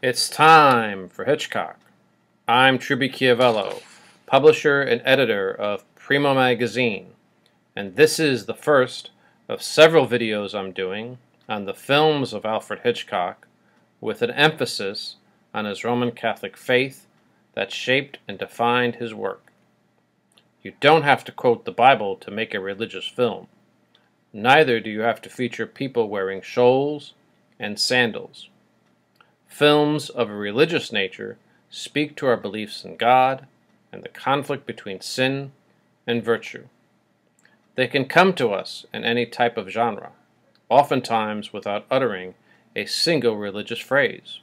It's time for Hitchcock. I'm Truby Chiavello, publisher and editor of Primo Magazine, and this is the first of several videos I'm doing on the films of Alfred Hitchcock, with an emphasis on his Roman Catholic faith that shaped and defined his work. You don't have to quote the Bible to make a religious film. Neither do you have to feature people wearing shoals and sandals. Films of a religious nature speak to our beliefs in God and the conflict between sin and virtue. They can come to us in any type of genre, oftentimes without uttering a single religious phrase.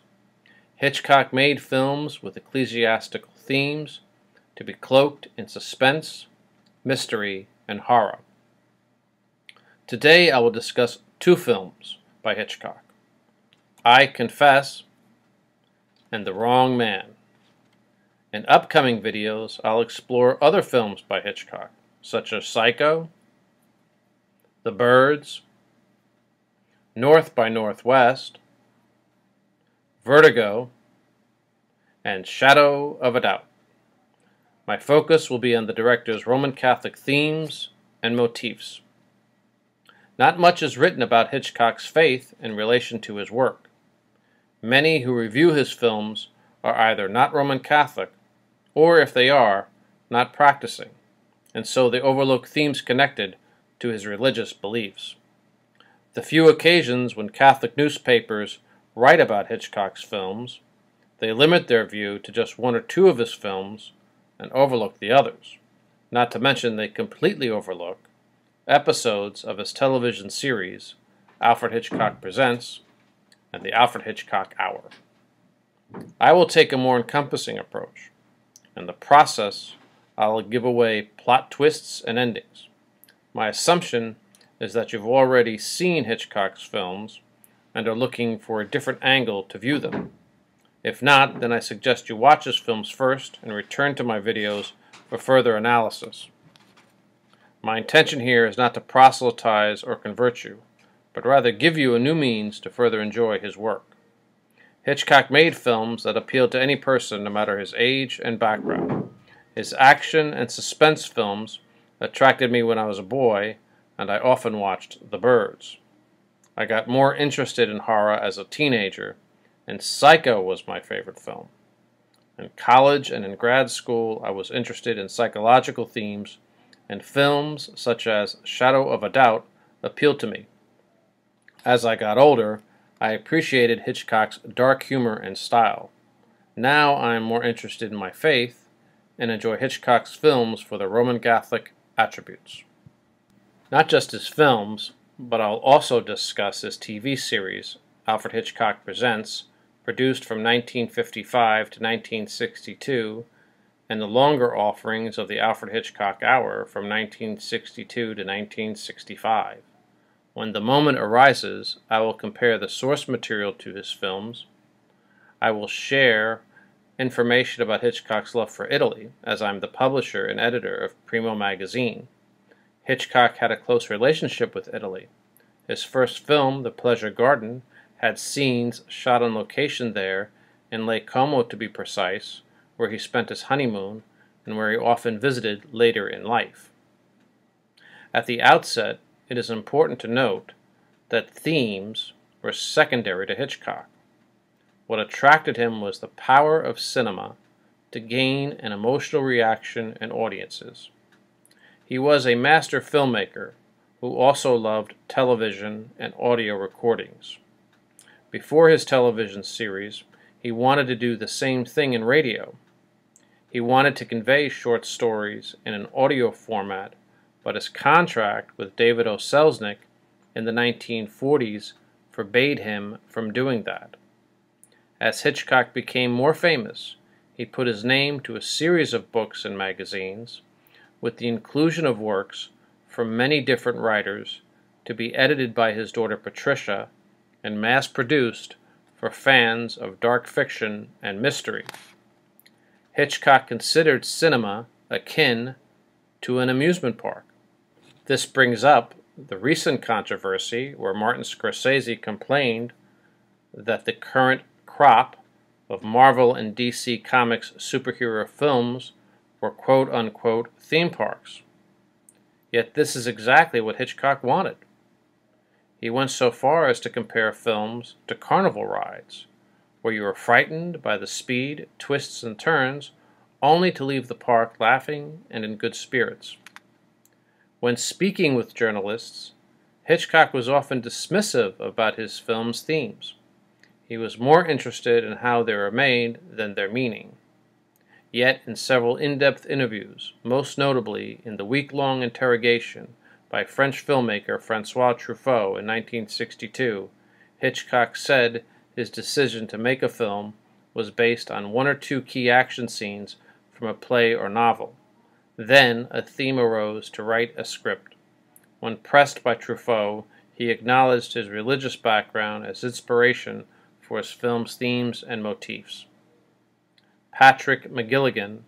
Hitchcock made films with ecclesiastical themes to be cloaked in suspense, mystery, and horror. Today I will discuss two films by Hitchcock: I Confess and The Wrong Man. In upcoming videos, I'll explore other films by Hitchcock, such as Psycho, The Birds, North by Northwest, Vertigo, and Shadow of a Doubt. My focus will be on the director's Roman Catholic themes and motifs. Not much is written about Hitchcock's faith in relation to his work. Many who review his films are either not Roman Catholic, or if they are, not practicing, and so they overlook themes connected to his religious beliefs. The few occasions when Catholic newspapers write about Hitchcock's films, they limit their view to just one or two of his films and overlook the others. Not to mention they completely overlook episodes of his television series, Alfred Hitchcock Presents, and the Alfred Hitchcock Hour. I will take a more encompassing approach. In the process, I'll give away plot twists and endings. My assumption is that you've already seen Hitchcock's films and are looking for a different angle to view them. If not, then I suggest you watch his films first and return to my videos for further analysis. My intention here is not to proselytize or convert you, but rather give you a new means to further enjoy his work. Hitchcock made films that appeal to any person, no matter his age and background. His action and suspense films attracted me when I was a boy, and I often watched The Birds. I got more interested in horror as a teenager, and Psycho was my favorite film. In college and in grad school, I was interested in psychological themes, and films such as Shadow of a Doubt appealed to me. As I got older, I appreciated Hitchcock's dark humor and style. Now I am more interested in my faith and enjoy Hitchcock's films for their Roman Catholic attributes. Not just his films, but I'll also discuss his TV series, Alfred Hitchcock Presents, produced from 1955 to 1962, and the longer offerings of the Alfred Hitchcock Hour from 1962 to 1965. When the moment arises, I will compare the source material to his films. I will share information about Hitchcock's love for Italy, as I'm the publisher and editor of Primo Magazine. Hitchcock had a close relationship with Italy. His first film, The Pleasure Garden, had scenes shot on location there, in Lake Como to be precise, where he spent his honeymoon and where he often visited later in life. At the outset, it is important to note that themes were secondary to Hitchcock. What attracted him was the power of cinema to gain an emotional reaction in audiences. He was a master filmmaker who also loved television and audio recordings. Before his television series, he wanted to do the same thing in radio. He wanted to convey short stories in an audio format, but his contract with David O. Selznick in the 1940s forbade him from doing that. As Hitchcock became more famous, he put his name to a series of books and magazines, with the inclusion of works from many different writers to be edited by his daughter Patricia and mass-produced for fans of dark fiction and mystery. Hitchcock considered cinema akin to an amusement park. This brings up the recent controversy where Martin Scorsese complained that the current crop of Marvel and DC Comics superhero films were quote-unquote theme parks. Yet this is exactly what Hitchcock wanted. He went so far as to compare films to carnival rides, where you are frightened by the speed, twists, and turns, only to leave the park laughing and in good spirits. When speaking with journalists, Hitchcock was often dismissive about his film's themes. He was more interested in how they were made than their meaning. Yet, in several in-depth interviews, most notably in the week-long interrogation by French filmmaker François Truffaut in 1962, Hitchcock said his decision to make a film was based on one or two key action scenes from a play or novel. Then a theme arose to write a script. When pressed by Truffaut, he acknowledged his religious background as inspiration for his film's themes and motifs. Patrick McGilligan,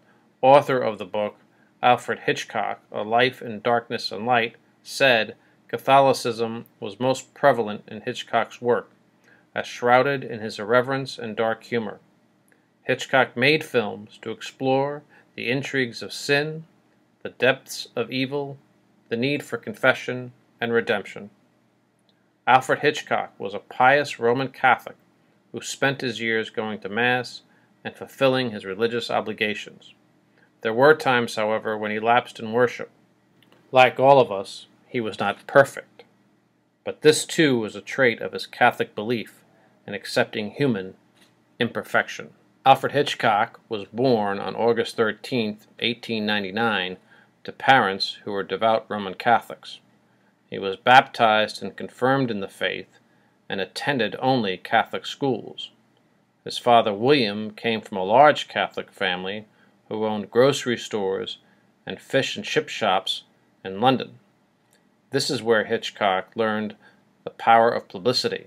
author of the book Alfred Hitchcock, A Life in Darkness and Light, said Catholicism was most prevalent in Hitchcock's work, as shrouded in his irreverence and dark humor. Hitchcock made films to explore the intrigues of sin, the depths of evil, the need for confession and redemption. Alfred Hitchcock was a pious Roman Catholic who spent his years going to Mass and fulfilling his religious obligations. There were times, however, when he lapsed in worship. Like all of us, he was not perfect, but this too was a trait of his Catholic belief in accepting human imperfection. Alfred Hitchcock was born on August 13, 1899, to parents who were devout Roman Catholics. He was baptized and confirmed in the faith and attended only Catholic schools. His father, William, came from a large Catholic family who owned grocery stores and fish and chip shops in London. This is where Hitchcock learned the power of publicity.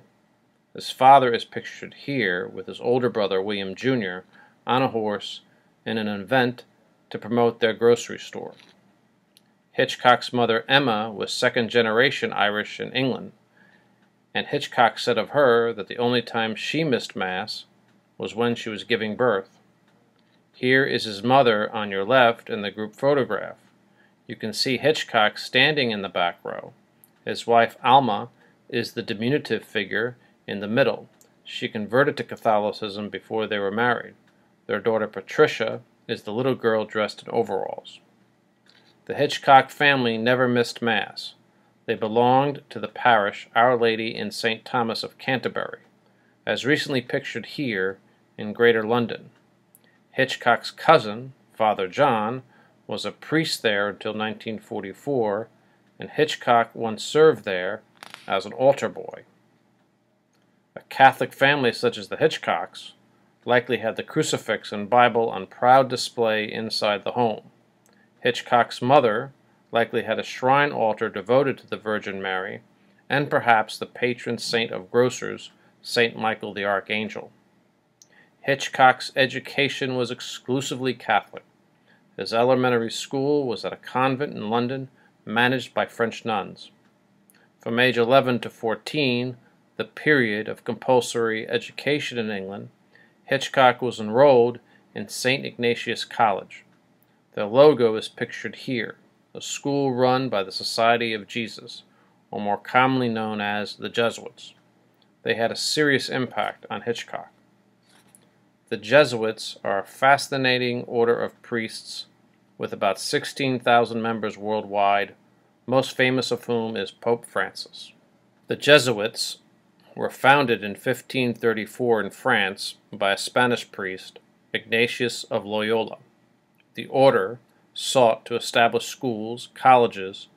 His father is pictured here with his older brother, William Jr., on a horse in an event to promote their grocery store. Hitchcock's mother, Emma, was second-generation Irish in England, and Hitchcock said of her that the only time she missed Mass was when she was giving birth. Here is his mother on your left in the group photograph. You can see Hitchcock standing in the back row. His wife, Alma, is the diminutive figure in the middle. She converted to Catholicism before they were married. Their daughter, Patricia, is the little girl dressed in overalls. The Hitchcock family never missed Mass. They belonged to the parish Our Lady in St. Thomas of Canterbury, as recently pictured here in Greater London. Hitchcock's cousin, Father John, was a priest there until 1944, and Hitchcock once served there as an altar boy. A Catholic family such as the Hitchcocks likely had the crucifix and Bible on proud display inside the home. Hitchcock's mother likely had a shrine altar devoted to the Virgin Mary, and perhaps the patron saint of grocers, St. Michael the Archangel. Hitchcock's education was exclusively Catholic. His elementary school was at a convent in London managed by French nuns. From age 11 to 14, the period of compulsory education in England, Hitchcock was enrolled in St. Ignatius College. Their logo is pictured here, a school run by the Society of Jesus, or more commonly known as the Jesuits. They had a serious impact on Hitchcock. The Jesuits are a fascinating order of priests with about 16,000 members worldwide, most famous of whom is Pope Francis. The Jesuits were founded in 1534 in France by a Spanish priest, Ignatius of Loyola. The order sought to establish schools, colleges,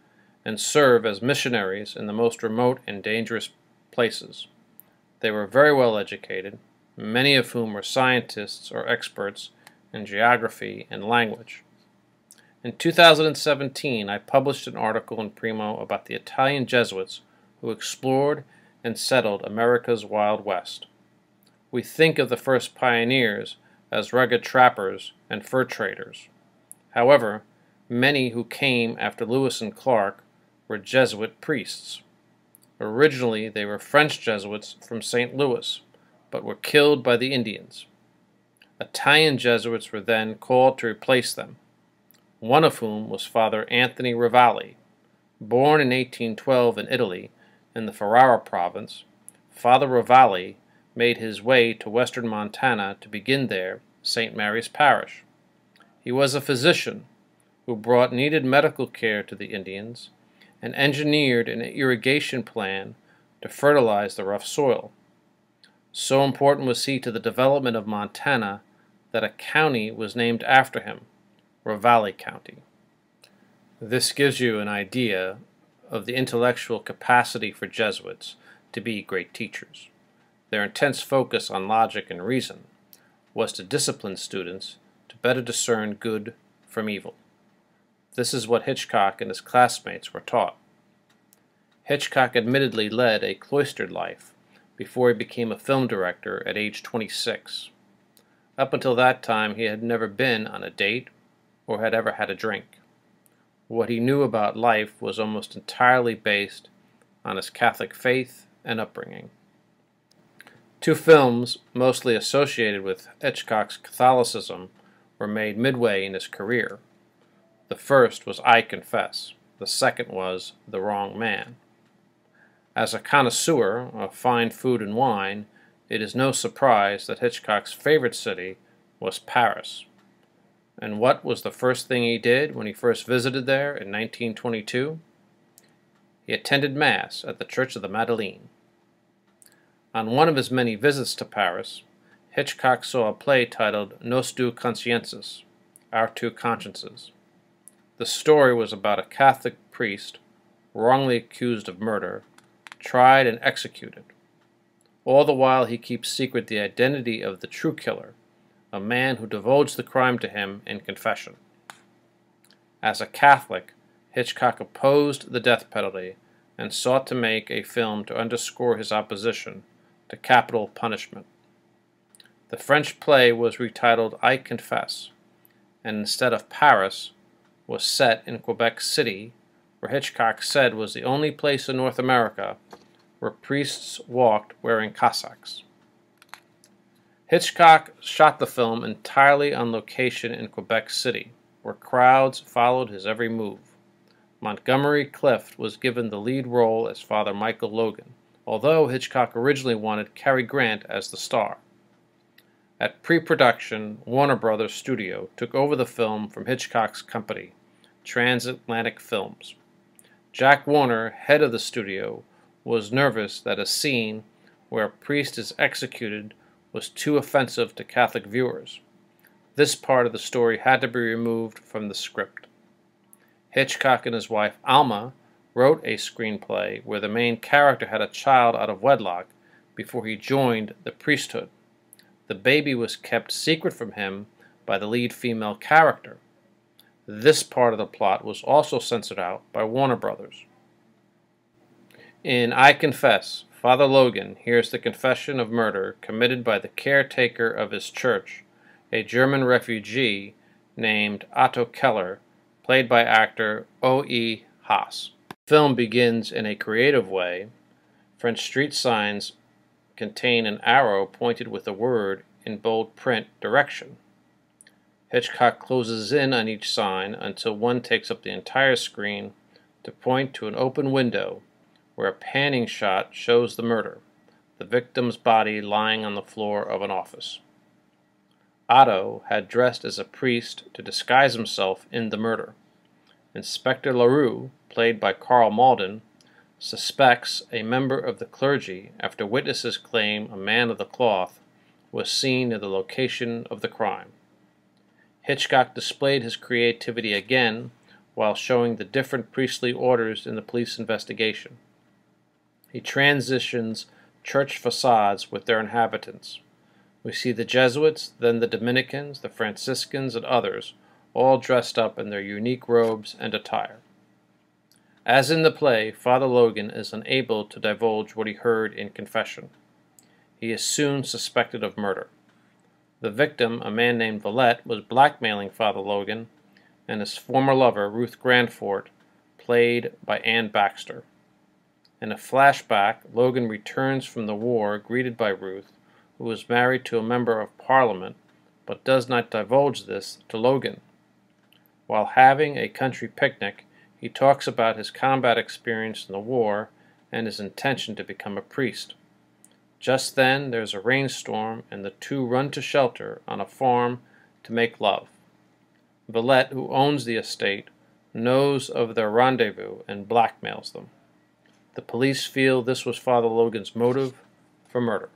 and serve as missionaries in the most remote and dangerous places. They were very well educated, many of whom were scientists or experts in geography and language. In 2017, I published an article in Primo about the Italian Jesuits who explored and settled America's Wild West. We think of the first pioneers as rugged trappers and fur traders. However, many who came after Lewis and Clark were Jesuit priests. Originally, they were French Jesuits from St. Louis, but were killed by the Indians. Italian Jesuits were then called to replace them, one of whom was Father Anthony Revalli. Born in 1812 in Italy, in the Ferrara province, Father Revalli made his way to western Montana to begin there St. Mary's Parish. He was a physician who brought needed medical care to the Indians and engineered an irrigation plan to fertilize the rough soil. So important was he to the development of Montana that a county was named after him, Revalli County. This gives you an idea of the intellectual capacity for Jesuits to be great teachers. Their intense focus on logic and reason was to discipline students to better discern good from evil. This is what Hitchcock and his classmates were taught. Hitchcock admittedly led a cloistered life before he became a film director at age 26. Up until that time, he had never been on a date or had ever had a drink. What he knew about life was almost entirely based on his Catholic faith and upbringing. Two films mostly associated with Hitchcock's Catholicism were made midway in his career. The first was I Confess. The second was The Wrong Man. As a connoisseur of fine food and wine, it is no surprise that Hitchcock's favorite city was Paris. And what was the first thing he did when he first visited there in 1922? He attended Mass at the Church of the Madeleine. On one of his many visits to Paris, Hitchcock saw a play titled Nos Deux Consciences, Our Two Consciences. The story was about a Catholic priest wrongly accused of murder, tried and executed. All the while he keeps secret the identity of the true killer, a man who divulged the crime to him in confession. As a Catholic, Hitchcock opposed the death penalty and sought to make a film to underscore his opposition to capital punishment. The French play was retitled I Confess, and instead of Paris, was set in Quebec City, where Hitchcock said was the only place in North America where priests walked wearing cassocks. Hitchcock shot the film entirely on location in Quebec City, where crowds followed his every move. Montgomery Clift was given the lead role as Father Michael Logan, although Hitchcock originally wanted Cary Grant as the star. At pre-production, Warner Brothers Studio took over the film from Hitchcock's company, Transatlantic Films. Jack Warner, head of the studio, was nervous that a scene where a priest is executed was too offensive to Catholic viewers. This part of the story had to be removed from the script. Hitchcock and his wife Alma wrote a screenplay where the main character had a child out of wedlock before he joined the priesthood. The baby was kept secret from him by the lead female character. This part of the plot was also censored out by Warner Brothers. In I Confess, Father Logan hears the confession of murder committed by the caretaker of his church, a German refugee named Otto Keller, played by actor O.E. Haas. The film begins in a creative way. French street signs contain an arrow pointed with a word in bold print direction. Hitchcock closes in on each sign until one takes up the entire screen to point to an open window where a panning shot shows the murder, the victim's body lying on the floor of an office. Otto had dressed as a priest to disguise himself in the murder. Inspector LaRue, played by Carl Malden, suspects a member of the clergy after witnesses claim a man of the cloth was seen near the location of the crime. Hitchcock displayed his creativity again while showing the different priestly orders in the police investigation. He transitions church facades with their inhabitants. We see the Jesuits, then the Dominicans, the Franciscans, and others, all dressed up in their unique robes and attire. As in the play, Father Logan is unable to divulge what he heard in confession. He is soon suspected of murder. The victim, a man named Villette, was blackmailing Father Logan and his former lover, Ruth Grandfort, played by Ann Baxter. In a flashback, Logan returns from the war greeted by Ruth, who was married to a member of Parliament but does not divulge this to Logan. While having a country picnic, he talks about his combat experience in the war and his intention to become a priest. Just then, there's a rainstorm, and the two run to shelter on a farm to make love. Villette, who owns the estate, knows of their rendezvous and blackmails them. The police feel this was Father Logan's motive for murder.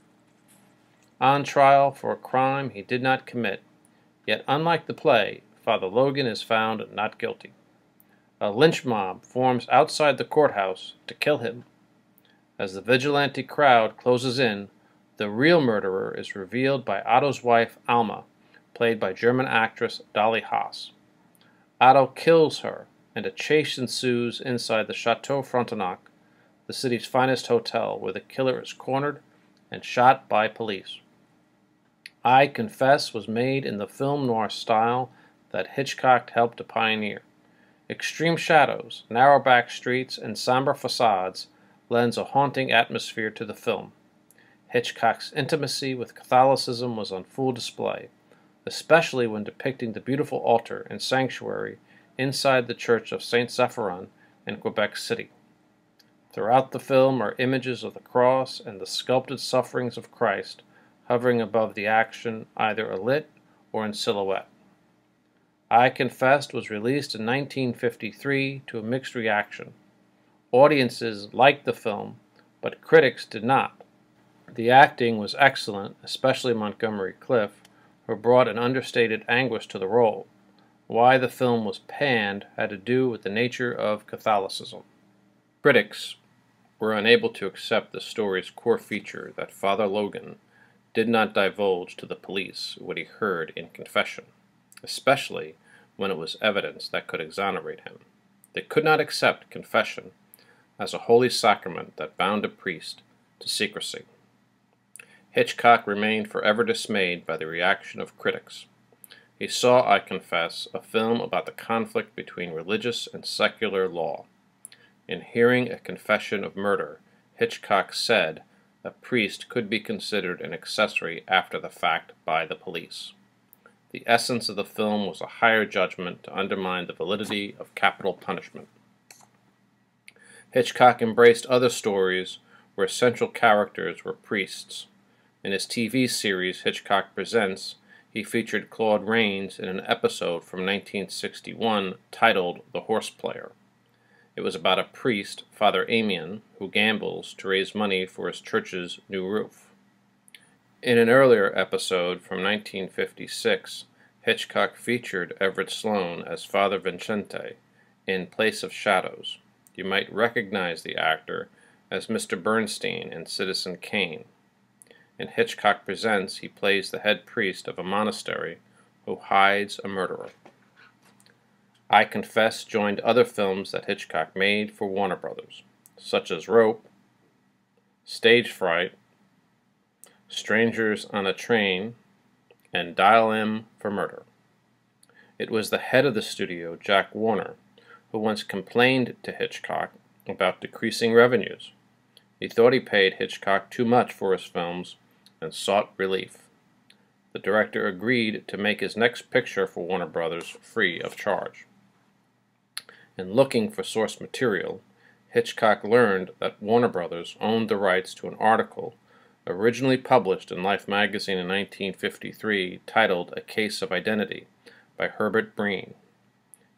On trial for a crime he did not commit, yet unlike the play, Father Logan is found not guilty. A lynch mob forms outside the courthouse to kill him. As the vigilante crowd closes in, the real murderer is revealed by Otto's wife, Alma, played by German actress Dolly Haas. Otto kills her, and a chase ensues inside the Chateau Frontenac, the city's finest hotel, where the killer is cornered and shot by police. I Confess was made in the film noir style that Hitchcock helped to pioneer. Extreme shadows, narrow back streets, and somber facades lends a haunting atmosphere to the film. Hitchcock's intimacy with Catholicism was on full display, especially when depicting the beautiful altar and sanctuary inside the Church of Saint Sephiron in Quebec City. Throughout the film are images of the cross and the sculpted sufferings of Christ hovering above the action, either alit or in silhouette. I Confessed was released in 1953 to a mixed reaction. Audiences liked the film, but critics did not. The acting was excellent, especially Montgomery Clift, who brought an understated anguish to the role. Why the film was panned had to do with the nature of Catholicism. Critics were unable to accept the story's core feature that Father Logan did not divulge to the police what he heard in confession, especially when it was evidence that could exonerate him. They could not accept confession as a holy sacrament that bound a priest to secrecy. Hitchcock remained forever dismayed by the reaction of critics. He saw I Confess, a film about the conflict between religious and secular law. In hearing a confession of murder, Hitchcock said a priest could be considered an accessory after the fact by the police. The essence of the film was a higher judgment to undermine the validity of capital punishment. Hitchcock embraced other stories where central characters were priests. In his TV series Hitchcock Presents, he featured Claude Rains in an episode from 1961 titled The Horse Player. It was about a priest, Father Amian, who gambles to raise money for his church's new roof. In an earlier episode from 1956, Hitchcock featured Everett Sloane as Father Vincente in Place of Shadows. You might recognize the actor as Mr. Bernstein in Citizen Kane. In Hitchcock Presents, he plays the head priest of a monastery who hides a murderer. I Confess joined other films that Hitchcock made for Warner Brothers, such as Rope, Stage Fright, Strangers on a Train, and Dial M for Murder. It was the head of the studio, Jack Warner, who once complained to Hitchcock about decreasing revenues. He thought he paid Hitchcock too much for his films and sought relief. The director agreed to make his next picture for Warner Brothers free of charge. In looking for source material, Hitchcock learned that Warner Brothers owned the rights to an article originally published in Life magazine in 1953 titled A Case of Identity by Herbert Breen.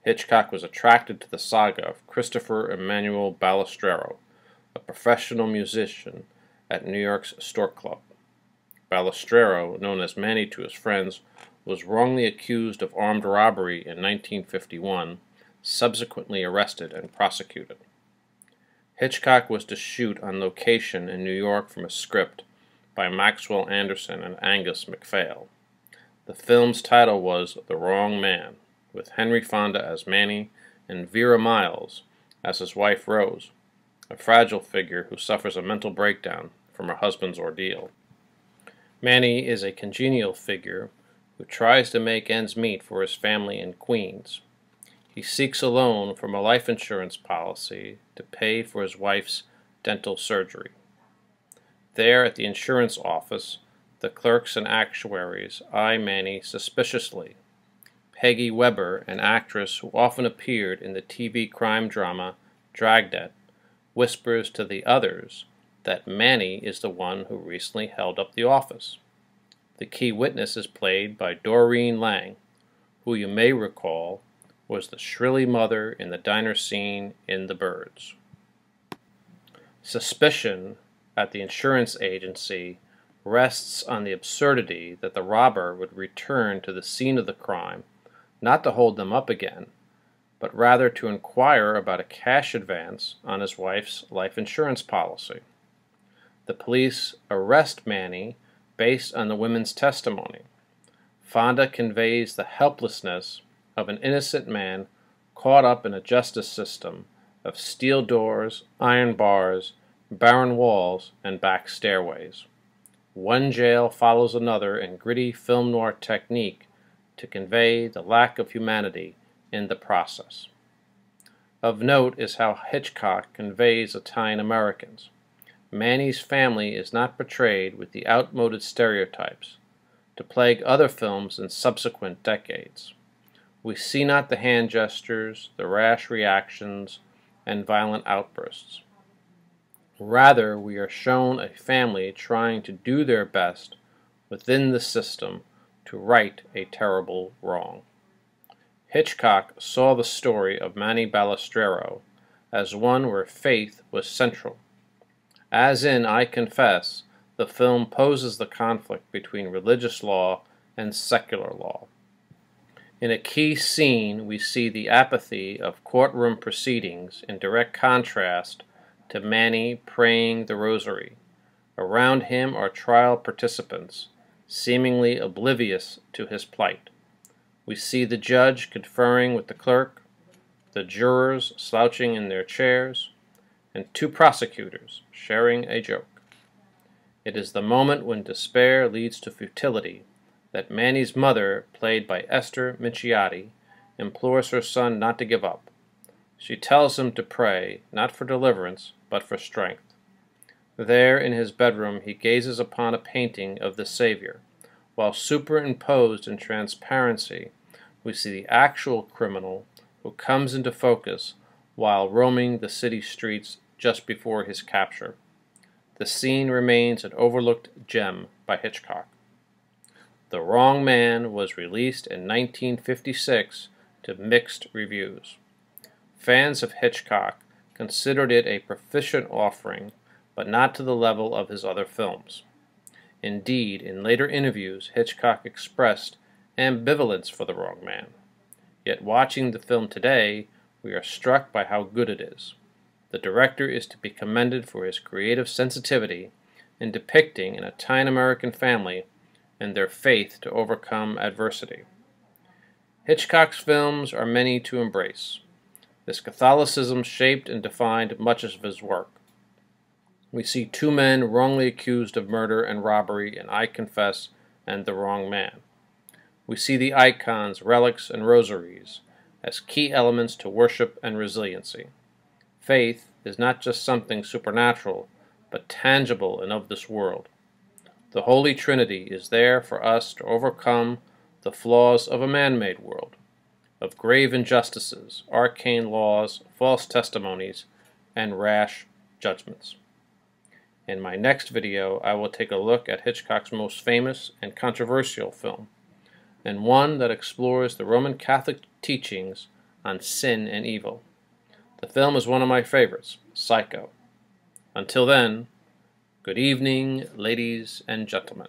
Hitchcock was attracted to the saga of Christopher Emmanuel Balestrero, a professional musician at New York's Stork Club. Balestrero, known as Manny to his friends, was wrongly accused of armed robbery in 1951, subsequently arrested and prosecuted. Hitchcock was to shoot on location in New York from a script by Maxwell Anderson and Angus MacPhail. The film's title was The Wrong Man, with Henry Fonda as Manny and Vera Miles as his wife Rose, a fragile figure who suffers a mental breakdown from her husband's ordeal. Manny is a congenial figure who tries to make ends meet for his family in Queens. He seeks a loan from a life insurance policy to pay for his wife's dental surgery. There at the insurance office, The clerks and actuaries eye Manny suspiciously. Peggy Weber, an actress who often appeared in the TV crime drama Dragnet, whispers to the others that Manny is the one who recently held up the office. The key witness is played by Doreen Lang, who you may recall was the shrilly mother in the diner scene in The Birds. Suspicion at the insurance agency rests on the absurdity that the robber would return to the scene of the crime, not to hold them up again, but rather to inquire about a cash advance on his wife's life insurance policy. The police arrest Manny based on the women's testimony. Fonda conveys the helplessness of an innocent man caught up in a justice system of steel doors, iron bars, barren walls, and back stairways. One jail follows another in gritty film noir technique to convey the lack of humanity in the process. Of note is how Hitchcock conveys Italian Americans. Manny's family is not portrayed with the outmoded stereotypes to plague other films in subsequent decades. We see not the hand gestures, the rash reactions, and violent outbursts. Rather, we are shown a family trying to do their best within the system to right a terrible wrong. Hitchcock saw the story of Manny Balistrero as one where faith was central. As in I Confess, the film poses the conflict between religious law and secular law. In a key scene, we see the apathy of courtroom proceedings in direct contrast to Manny praying the rosary. Around him are trial participants, seemingly oblivious to his plight. We see the judge conferring with the clerk, the jurors slouching in their chairs, and two prosecutors sharing a joke. It is the moment when despair leads to futility that Manny's mother, played by Esther Minciotti, implores her son not to give up. She tells him to pray, not for deliverance, but for strength. There in his bedroom he gazes upon a painting of the Savior, while superimposed in transparency we see the actual criminal who comes into focus while roaming the city streets just before his capture. The scene remains an overlooked gem by Hitchcock. The Wrong Man was released in 1956 to mixed reviews. Fans of Hitchcock considered it a proficient offering, but not to the level of his other films. Indeed, in later interviews, Hitchcock expressed ambivalence for The Wrong Man. Yet watching the film today, we are struck by how good it is. The director is to be commended for his creative sensitivity in depicting an Italian-American family and their faith to overcome adversity. Hitchcock's films are many to embrace. This Catholicism shaped and defined much of his work. We see two men wrongly accused of murder and robbery in I Confess and The Wrong Man. We see the icons, relics, and rosaries as key elements to worship and resiliency. Faith is not just something supernatural, but tangible and of this world. The Holy Trinity is there for us to overcome the flaws of a man-made world, of grave injustices, arcane laws, false testimonies, and rash judgments. In my next video, I will take a look at Hitchcock's most famous and controversial film, and one that explores the Roman Catholic teachings on sin and evil. The film is one of my favorites, Psycho. Until then, good evening, ladies and gentlemen.